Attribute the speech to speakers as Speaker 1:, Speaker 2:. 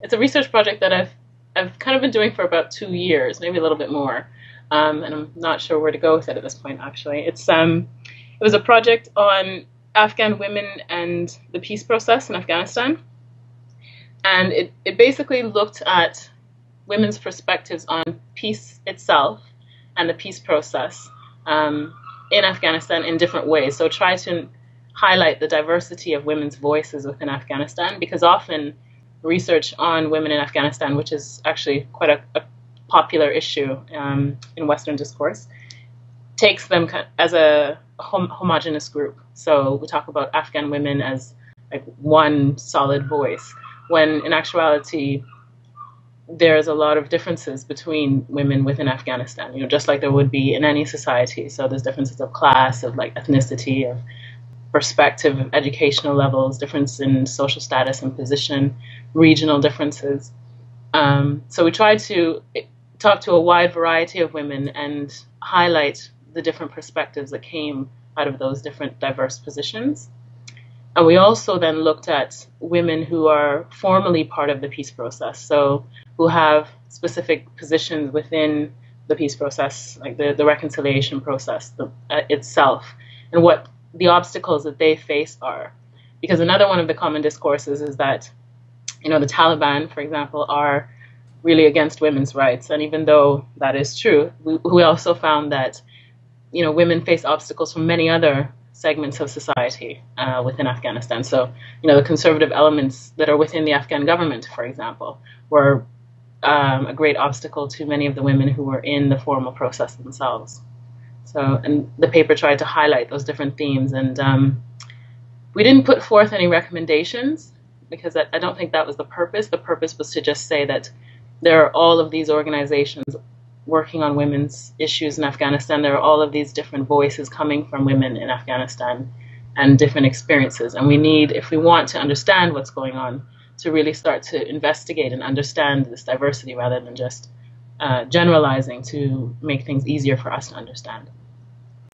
Speaker 1: it's a research project that I've kind of been doing for about 2 years, maybe a little bit more, and I'm not sure where to go with it at this point. Actually, it was a project on Afghan women and the peace process in Afghanistan, and it basically looked at women's perspectives on peace itself and the peace process in Afghanistan in different ways. So try to highlight the diversity of women's voices within Afghanistan, because often research on women in Afghanistan, which is actually quite a popular issue in Western discourse, takes them as a homogenous group. So we talk about Afghan women as like one solid voice, when in actuality there's a lot of differences between women within Afghanistan, just like there would be in any society. So there's differences of class, of like ethnicity, of perspective, of educational levels, difference in social status and position, regional differences. So we try to talk to a wide variety of women and highlight the different perspectives that came out of those different diverse positions. And we also then looked at women who are formally part of the peace process, so who have specific positions within the peace process, like the reconciliation process itself, and what the obstacles that they face are. Because another one of the common discourses is that, the Taliban, for example, are really against women's rights. And even though that is true, we also found that, women face obstacles from many other segments of society within Afghanistan. So, the conservative elements that are within the Afghan government, for example, were a great obstacle to many of the women who were in the formal process themselves. So, and the paper tried to highlight those different themes. And we didn't put forth any recommendations, because I don't think that was the purpose. The purpose was to just say that there are all of these organizations working on women's issues in Afghanistan. There are all of these different voices coming from women in Afghanistan and different experiences. And we need, if we want to understand what's going on, to really start to investigate and understand this diversity rather than just generalizing to make things easier for us to understand.